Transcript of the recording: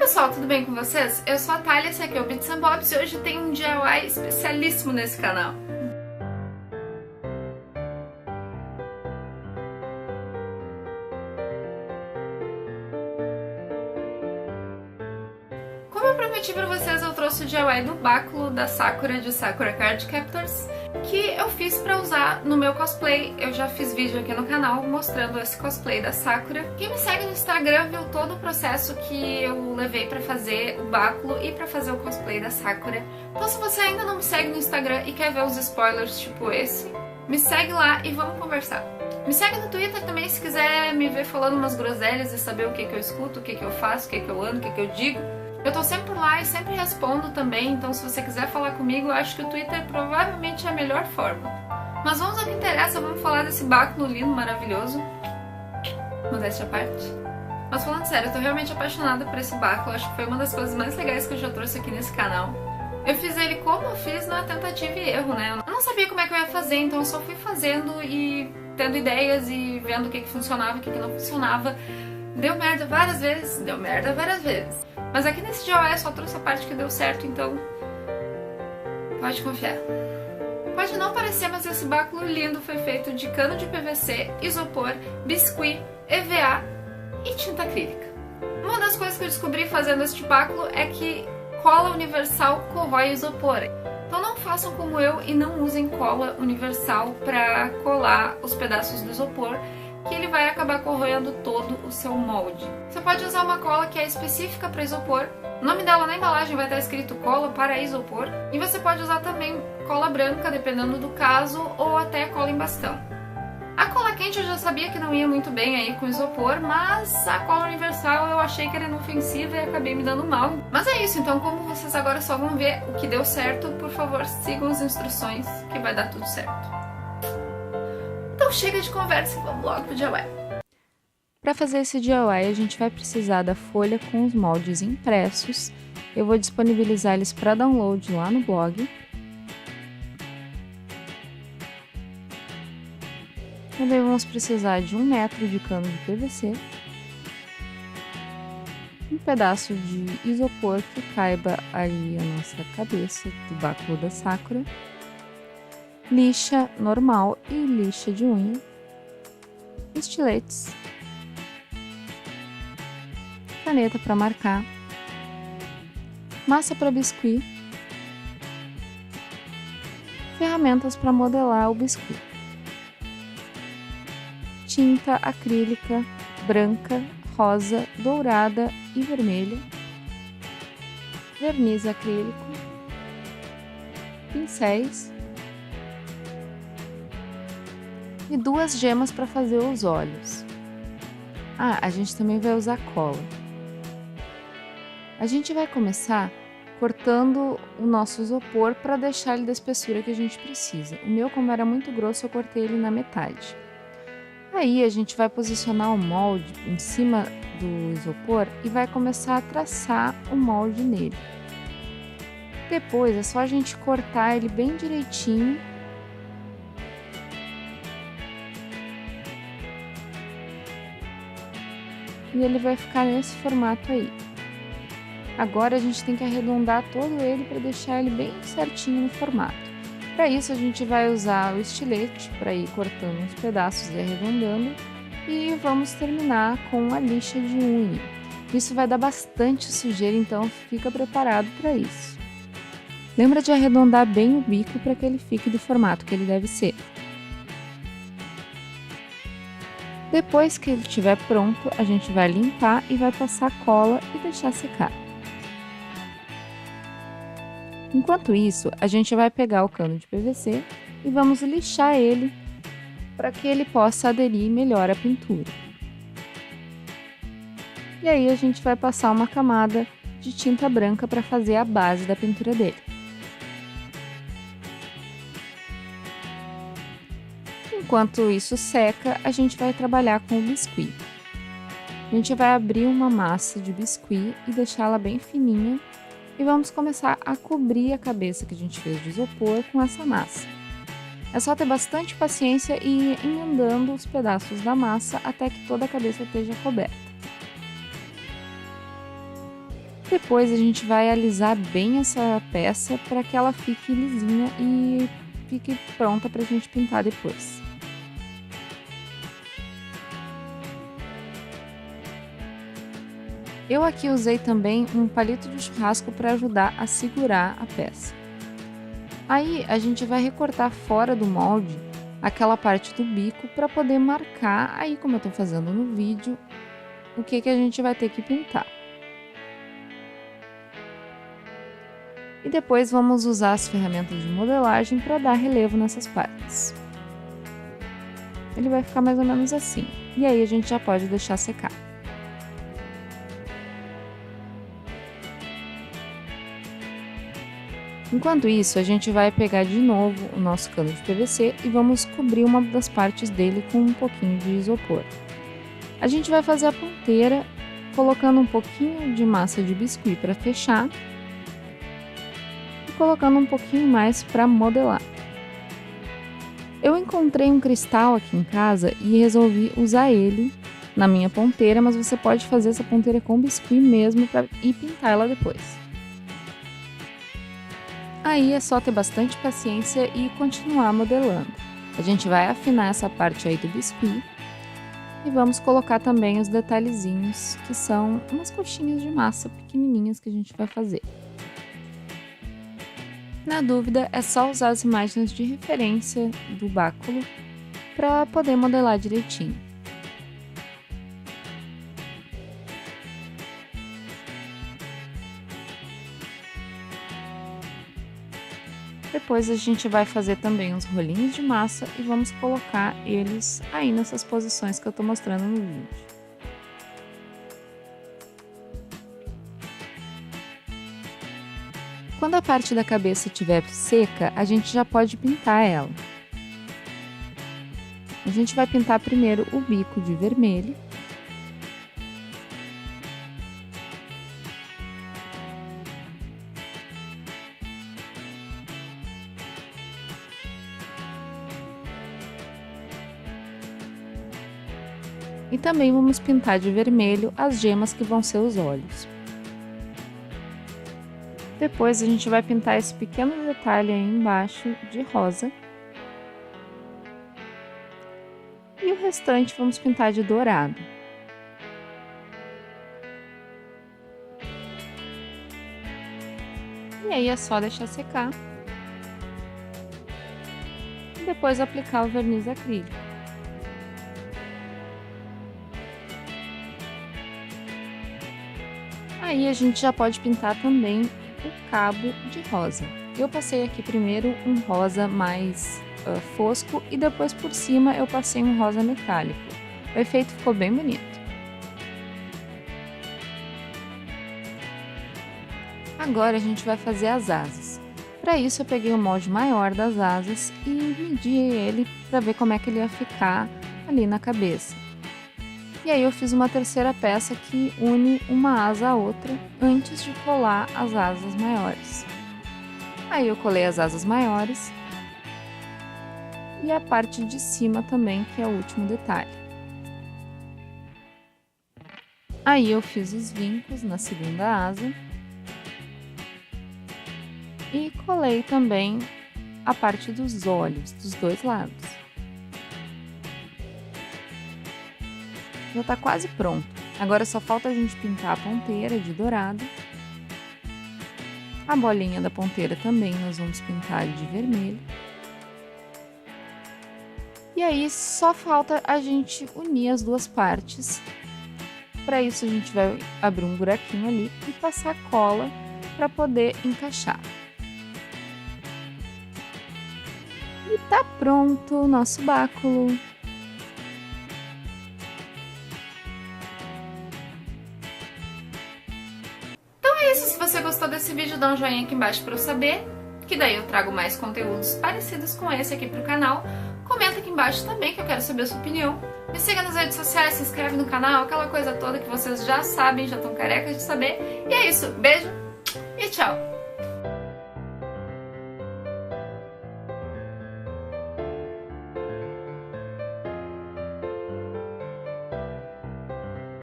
pessoal, tudo bem com vocês? Eu sou a Thalia, esse aqui é o Bits and Bobs e hoje tem um DIY especialíssimo nesse canal. Como eu prometi pra vocês, eu trouxe o DIY do báculo da Sakura, de Sakura Card Captors, que eu fiz pra usar no meu cosplay. Eu já fiz vídeo aqui no canal mostrando esse cosplay da Sakura. Quem me segue no Instagram viu todo o processo que eu levei pra fazer o báculo e pra fazer o cosplay da Sakura. Então se você ainda não me segue no Instagram e quer ver os spoilers tipo esse, me segue lá e vamos conversar. Me segue no Twitter também se quiser me ver falando umas groselhas e saber o que eu escuto, o que eu faço, o que eu ando, o que eu digo. Eu tô sempre por lá e sempre respondo também, então se você quiser falar comigo, eu acho que o Twitter provavelmente é a melhor forma. Mas vamos ao que interessa, vamos falar desse báculo lindo, maravilhoso. Modéstia à parte. Mas falando sério, eu tô realmente apaixonada por esse báculo, acho que foi uma das coisas mais legais que eu já trouxe aqui nesse canal. Eu fiz ele como eu fiz na tentativa e erro, né? Eu não sabia como é que eu ia fazer, então eu só fui fazendo e tendo ideias e vendo o que funcionava e o que não funcionava. Deu merda várias vezes, deu merda várias vezes. Mas aqui nesse DIY só trouxe a parte que deu certo, então pode confiar. Pode não parecer, mas esse báculo lindo foi feito de cano de PVC, isopor, biscuit, EVA e tinta acrílica. Uma das coisas que eu descobri fazendo este báculo é que cola universal corrói isopor. Então não façam como eu e não usem cola universal para colar os pedaços do isopor, que ele vai acabar corroendo todo o seu molde. Você pode usar uma cola que é específica para isopor. O nome dela na embalagem vai estar escrito cola para isopor. E você pode usar também cola branca, dependendo do caso, ou até cola em bastão. A cola quente eu já sabia que não ia muito bem aí com isopor, mas a cola universal eu achei que era inofensiva e acabei me dando mal. Mas é isso, então como vocês agora só vão ver o que deu certo, por favor sigam as instruções que vai dar tudo certo. Então chega de conversa e vamos logo pro DIY. Para fazer esse DIY a gente vai precisar da folha com os moldes impressos. Eu vou disponibilizar eles para download lá no blog. Também vamos precisar de 1 metro de cano de PVC, um pedaço de isopor que caiba aí a nossa cabeça do báculo da Sakura, lixa normal e lixa de unha, estiletes, caneta para marcar, massa para biscuit, ferramentas para modelar o biscuit, tinta acrílica branca, rosa, dourada e vermelha, verniz acrílico, pincéis e 2 gemas para fazer os olhos. A gente também vai usar cola. A gente vai começar cortando o nosso isopor para deixar ele da espessura que a gente precisa. O meu, como era muito grosso, eu cortei ele na metade. Aí a gente vai posicionar o molde em cima do isopor e vai começar a traçar o molde nele. Depois é só a gente cortar ele bem direitinho. E ele vai ficar nesse formato aí. Agora a gente tem que arredondar todo ele para deixar ele bem certinho no formato. Para isso a gente vai usar o estilete para ir cortando os pedaços e arredondando. E vamos terminar com a lixa de unha. Isso vai dar bastante sujeira, então fica preparado para isso. Lembra de arredondar bem o bico para que ele fique do formato que ele deve ser. Depois que ele estiver pronto, a gente vai limpar e vai passar cola e deixar secar. Enquanto isso, a gente vai pegar o cano de PVC e vamos lixar ele para que ele possa aderir melhor à pintura. E aí a gente vai passar uma camada de tinta branca para fazer a base da pintura dele. Enquanto isso seca, a gente vai trabalhar com o biscuit. A gente vai abrir uma massa de biscuit e deixá-la bem fininha e vamos começar a cobrir a cabeça que a gente fez de isopor com essa massa. É só ter bastante paciência e ir emendando os pedaços da massa até que toda a cabeça esteja coberta. depois a gente vai alisar bem essa peça para que ela fique lisinha e fique pronta para a gente pintar depois. Eu aqui usei também um palito de churrasco para ajudar a segurar a peça. Aí a gente vai recortar fora do molde aquela parte do bico para poder marcar, aí como eu estou fazendo no vídeo, o que a gente vai ter que pintar. E depois vamos usar as ferramentas de modelagem para dar relevo nessas partes. Ele vai ficar mais ou menos assim, e aí a gente já pode deixar secar. Enquanto isso, a gente vai pegar de novo o nosso cano de PVC e vamos cobrir uma das partes dele com um pouquinho de isopor. A gente vai fazer a ponteira colocando um pouquinho de massa de biscuit para fechar e colocando um pouquinho mais para modelar. Eu encontrei um cristal aqui em casa e resolvi usar ele na minha ponteira, mas você pode fazer essa ponteira com biscuit mesmo e pintar ela depois. Aí é só ter bastante paciência e continuar modelando. A gente vai afinar essa parte aí do biscuit e vamos colocar também os detalhezinhos, que são umas coxinhas de massa pequenininhas que a gente vai fazer. Na dúvida, é só usar as imagens de referência do báculo para poder modelar direitinho. Depois a gente vai fazer também uns rolinhos de massa e vamos colocar eles aí nessas posições que eu tô mostrando no vídeo. Quando a parte da cabeça estiver seca, a gente já pode pintar ela. A gente vai pintar primeiro o bico de vermelho. E também vamos pintar de vermelho as gemas que vão ser os olhos. Depois a gente vai pintar esse pequeno detalhe aí embaixo de rosa. E o restante vamos pintar de dourado. E aí é só deixar secar. E depois aplicar o verniz acrílico. Aí a gente já pode pintar também o cabo de rosa. Eu passei aqui primeiro um rosa mais fosco e depois por cima eu passei um rosa metálico. O efeito ficou bem bonito. Agora a gente vai fazer as asas. Para isso eu peguei o molde maior das asas e medi ele para ver como é que ele ia ficar ali na cabeça. E aí eu fiz uma terceira peça que une uma asa à outra antes de colar as asas maiores. Aí eu colei as asas maiores e a parte de cima também, que é o último detalhe. Aí eu fiz os vincos na segunda asa e colei também a parte dos olhos dos dois lados. Já tá quase pronto. Agora só falta a gente pintar a ponteira de dourado. A bolinha da ponteira também nós vamos pintar de vermelho. E aí só falta a gente unir as duas partes. Para isso a gente vai abrir um buraquinho ali e passar cola para poder encaixar. E tá pronto o nosso báculo. Se você gostou desse vídeo, dá um joinha aqui embaixo para eu saber, que daí eu trago mais conteúdos parecidos com esse aqui pro canal. Comenta aqui embaixo também, que eu quero saber a sua opinião. Me siga nas redes sociais, se inscreve no canal, aquela coisa toda que vocês já sabem, já estão carecas de saber. E é isso, beijo e tchau!